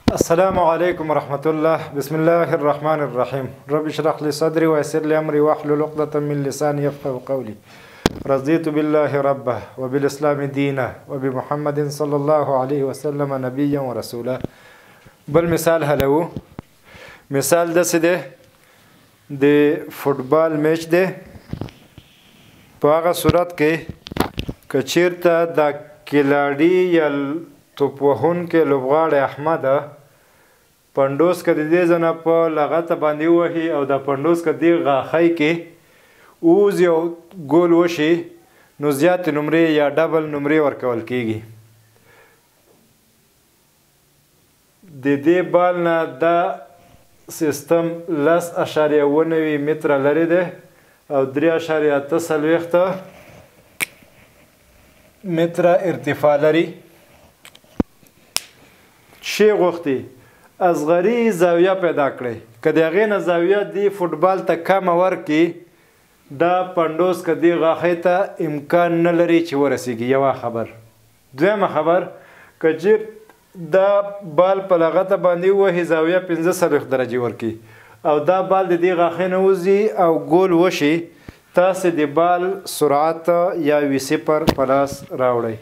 السلام عليكم ورحمة الله. بسم الله الرحمن الرحيم. رب اشرح لي صدري ويسر لي أمري واحلل عقدة من لساني يفقهوا قولي. رضيت بالله ربه وبالإسلام دينا وبمحمد صلى الله عليه وسلم نبيا ورسولا. بل مثال هلو مثال داسې دی د فوټبال میچ دی. په هغه صورت کې که چیرته د کلاړي یا توپ وهونکی لوبغاړی احمد پنډوس که د دې ځنه په لغته باندې ووهي او د پنډوس که دې غاښۍ کې اوز یو ګول وشي نو زیاتې نمرې یا ډبل نمرې ورکول کیږي. د دې بال نه دا سیستم 10.9 متره لرې دی او 3.8 متره ارتفاع لري. شی غوښتي اصغري زاویه پیدا کړئ. که د هغې نه زاویه دې فوټبال ته کمه ورکړي دا پنډوس که دې غاښۍ ته امکان نه لري چې ورسیږي. یوه خبر. دویمه خبر که چېر دا بال په لغته باندې ووهي زاویه 45 درجې ورکړي او دا بال د دې غاښۍ نه وځي او ګول وشي تاسې د بال سرعت یا وي-0 په لاس راوړئ.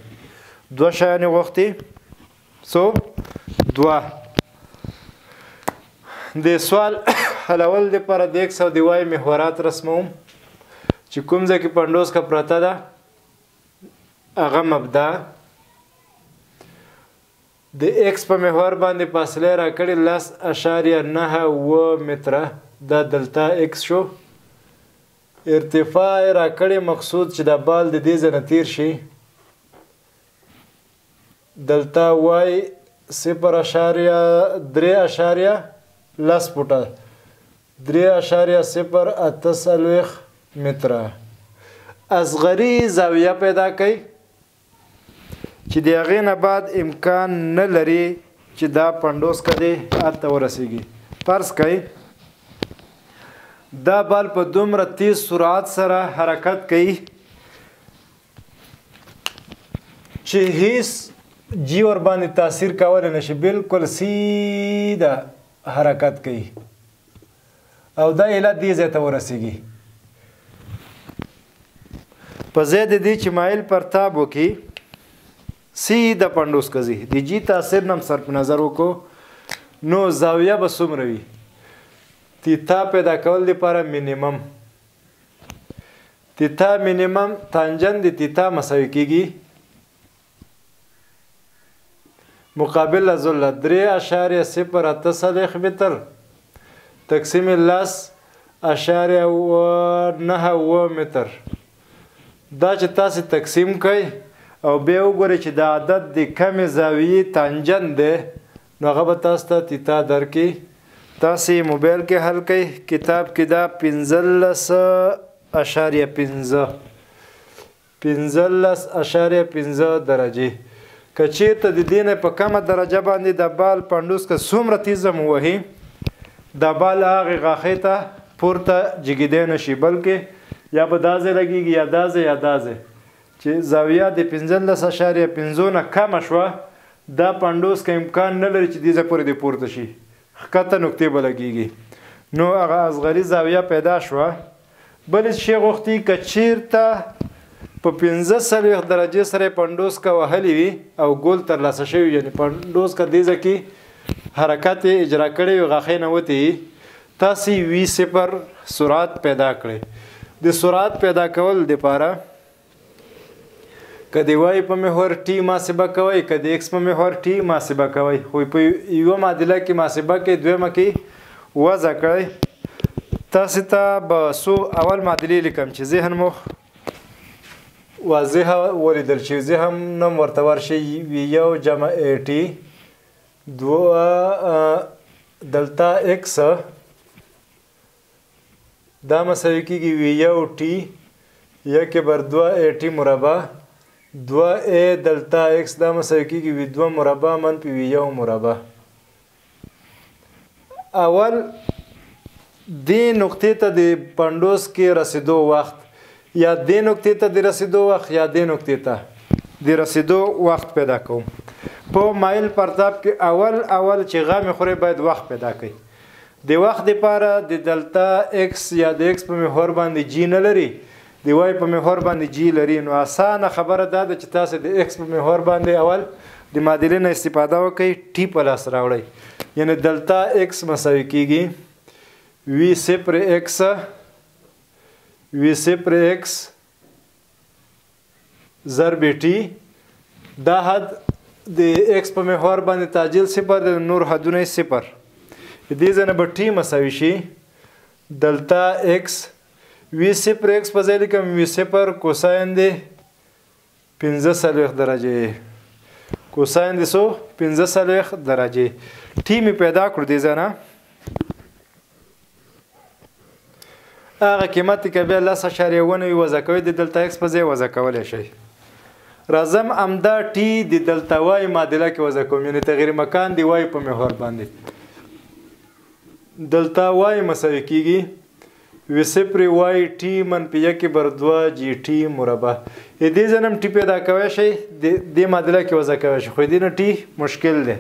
دوه شیانې غوښتي څو دوه. د سوال حلول دپاره د ایکس او د وای محورات رسموم چې کوم ځای کې پنډوس که پرته ده هغه مبدا. د ایکس په محور باندې فاصله یې راکړې 10.9 متره دا دلتا ایکس شو. ارتفاع یې راکړې مقصود چې دا بال د دې ځای نه تیر شي دلتا وای 0.3 فوټه 3.08 متره. اصغري زاویه پیدا کړئ چې د هغې نه بعد امکان نه لري چې دا پنډوس که دی هلته ورسیږي. فرض کړئ دا بال په دومره تیز سرعت سره حرکت کوي چې هیڅ جی ور باندې تاثیر کولی نشي. بالکل سیده حرکت کوي او دا ایله دې ځای ته ورسیږي. په ځای د دې چې مایل پرتاب وکړي سیده پنډوس که ځي د جی تاثیر نه هم صرف نظر وکړو نو زاویه به څومره وي. تیتا پیدا کول دپاره مینیمم تیتا مینیمم تانجن د تیتا مساوي کیږي مقابل لزله 3.08 متر تقسیم 10.9 متر. دا چې تاسې تقسیم کوئ او بیا وګورئ چې د عدد د کمې زاویې تانجن دی نو هغه به تاسو ته تیتا درکړي. تاسې موبایل کې حل کوئ. کتاب کې دا 15.15 درجې. که چېرته د دې نه په کمه درجه باندې د بال پنډوس که څومره تیزه مو وهي د بال هغې غاښۍ ته پورته جګېدی نه شي بلکې یا به دا ځای لګېږي یا دا ځای یا دا ځای چې زاویه د 15.5 نه کمه شوه دا پنډوس که امکان نه لري چې دې ځای پورې دې پورته شي ښکته نقطې به لګېږي نو هغه اصغري زاویه پیدا شوه. بل هېڅ شی غوښتي که چېرته په 45 درجې سره پنډوس که وهلی وي او ګول ترلاسه شوي یعنې پنډوس که دې ځای کې حرکت یې اجرا کړی وي غاښۍ نه وتې وي تاسې V0 سرعت پیدا کړئ. د سرعت پیدا کول دپاره که د وای په محور ټي محاسبه کوئ که د ایکس په محور ټي محاسبه کوئ خو په یوه معادله کې محاسبه کوئ دویمه کې وضع کړئ. تاسې ته به څو اول معادلې لیکم چې ذهن مو واضح ولیدل شي. ذهن نوم ورته ورشي V1 جمع AT 2 دلتا ایکس دا مساوي کېږي V1 T 1/2 AT مربع 2A دلتا ایکس دا مساوي کېږي V2 مربع منفي V1 مربع. اول دې نقطې ته د پنډوس کې رسیدو وخت یا دې نقطې ته د رسیدو وخت یا دې نقطې ته د رسیدو وخت پیدا کوم. په مایل پرتاب کې اول چې غامې خوري باید وخت پیدا کوي. د وخت دپاره د دلتا ایکس یا د ایکس په محور باندې جی نه لري، د وای په محور باندې جی لري. نو اسانه خبره دا ده چې تاسو د ایکس په محور باندې اول د معادلې نه استفاده وکړئ، ټي په لاس راوړئ. یعنی دلتا ایکس مساوي کیږي وی صفر ایکس ضرب ټي. دا حد د ایکس په محور باندې تعجیل صفر د نور حدونه صفر. دې ځای نه به ټي مساوي شي دلتا ایکس وی صفر ایکس په ځای لیکم وی صفر کوساین د 45 درجې، کوساین د 45 درجې. ټي مې پیدا کړو دې ځای نه هغه قیمت که بیا 10.9 وضع کوئ د دلتا ایکس په ځای وضع کولی شئ. راځم همدا ټي د دلتا وای معادله کې وضع کوم، یعنې تغیر مکان د وای په محور باندې. دلتا وای مساوي کیږي وی صفر وای ټي منفي 1/2 جی ټي مربع. دې ځای نه هم ټي پیدا کوی شئ، دې معادله کې وضع کوی شئ، خو دې نه ټي مشکل دی.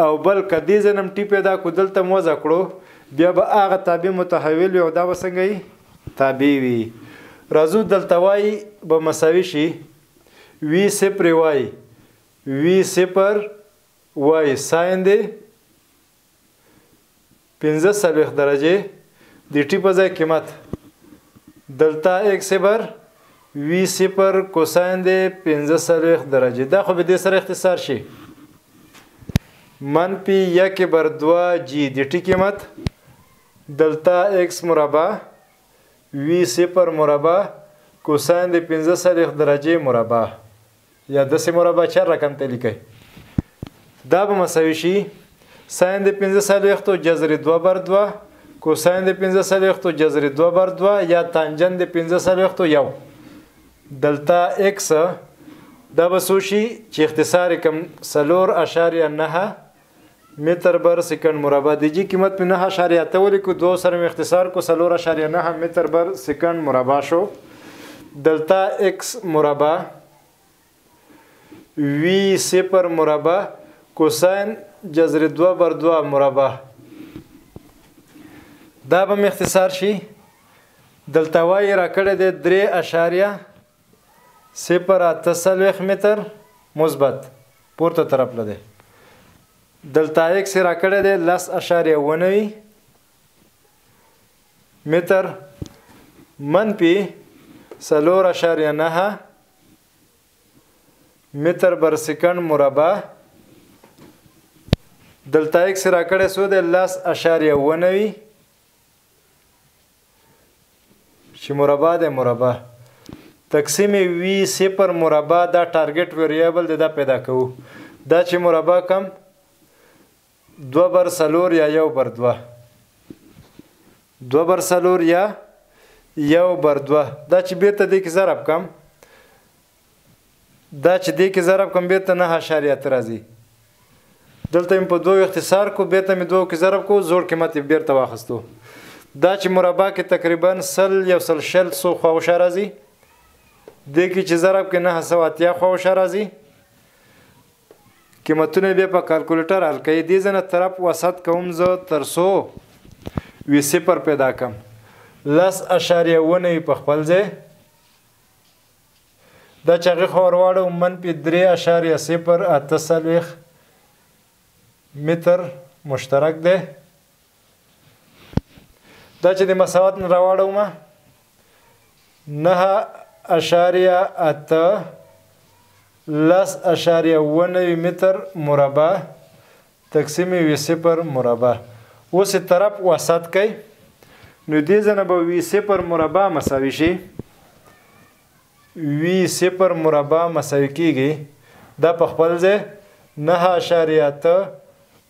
او بل که دې ځای نه هم ټي پیدا کړو دلته هم وضع کړو بیا به هغه تابع متحول وي او دا به څنګه وي تابع وي. راځو دلتا وای به مساوي شي وی صفر وای وی صفر وای ساین دی 45 درجې د ټي په ځای قیمت دلتا ایکس بر وی صفر کوساین دی 45 درجې. دا خو به دې سره اختصار شي منفي 1/2 جی د ټي قیمت دلتا ایکس مربع وی صفر مربع کوساین د 45 درجې مربع، یا داسې مربع 4 رقم ته لیکئ. دا به مساوي شي ساین د 45 جذر 2/2 کوساین د 45 جذر 2/2 یا تانجن د 45 یو دلتا ایکس. دا به څو شي چې اختصار کم 4.9 متر بر سکند مربع. د جی قیمت په 9.8 ولیکو، 2 سره اختصار کو 4.9 متر بر سکند مربع شو. دلتا ایکس مربع وی صفر مربع کوساین جذر 2/2 مربع. دا به اختصار شي دلتا وای را کړی دی 3.08 متر مثبت پورته طرف له دی. دلتا ایکس را کړی دی 10.9 متر منفي 4.9 متر بر سکند مربع. دلتا ایکس را کړی سو دی 10.9 چې مربع دی مربع تقسیم وی صفر مربع. دا ټارګټ ویریبل دی، دا پیدا کوو. دا چې مربع کم 2/4 یا 1/2 2/4 یا 1/2. دا چې بیرته دې کې ضرب کم، دا چې دې کې ضرب کم بیرته 9.8 راځي. دلته مې په 2 اختصار کو، بیرته مې 2 کې ضرب کو، زوړ قیمت یې بیرته واخیستو. دا چې مربع کې تقریبا 100 خواوشا راځي، دې کې چې ضرب کې 980 خواوشا راځي. قیمتونه بیا په کالکولیټر حل کوي. دې ځای نه طرف وسط کوم زه تر څو وی صفر پیدا کم 10.9 په خپل ځای. دا چې هغې خوا ورواړو منفي 3.048 متر مشترک دی. دا چې د مساوات نه راواړو ما 9.8 10.9 متر مربع تقسیم وی صفر مربع. اوس طرف وسط کوي، نو دې ځای نه به وی صفر مربع مساوي شي وی صفر مربع مساوي کیږي دا په خپل ځای 9.8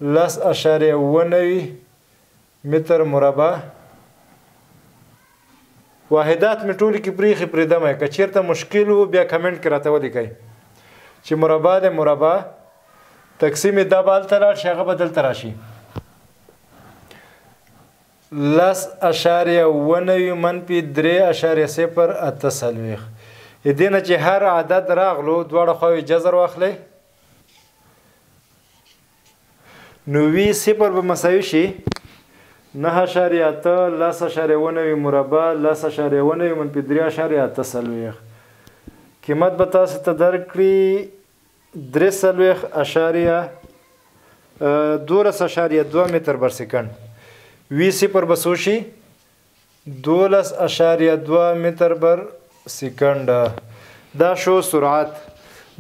10.9 متر مربع. واحدات مې ټولې کې پریښې پرېږدم، که چېرته مشکل و بیا کمنټ کې راته ولیکئ چې مربع د مربع تقسیم یې دا به هلته لاړ شي، هغه به دلته راشي 10.9 منفي 3.048. دې نه چې هر عدد راغلو دواړه خواوې جذر واخلئ، نو وی صفر به مساوي شي 9.8 10.9 مربع 10.9 منفي 3.8 قیمت به تاسو ته درکړي 12.2 متر بر سکند وی صفر به څو شي 12.2 متر بر سکند دا شو سرعت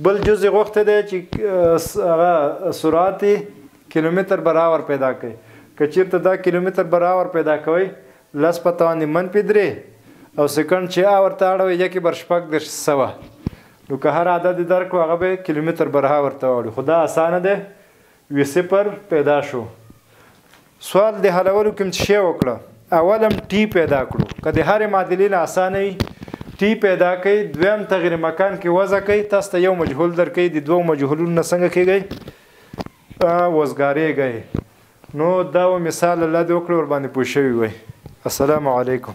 بل جزء غوښته دی چې هغه سرعت کیلومتر بر اور پیدا کوي که چیرته دا کیلومتر بر اور پیدا کوي لس په توان منفي 3 او سکند چې اور ته اړوي یکې بر شپږ دېرش سوه نو که هر عدد درکړو هغه به کیلومتر بر اور ته واړو خو دا اسانه دی وي صفر پیدا شو سوال د حلولو کوم څه وکړه اول هم ټي پیدا کړو که د هرې معادلې نه اسانه وي ټي پیدا کوي دویم تغییر مکان کې وضع کوي تاسو ته یو مجهول درکوي د دوو مجهولونو نه څنګه کیږئ وزګارېږئ نو دا مثال الله دې وکړي ورباندې پوه شوي وئ السلام علیکم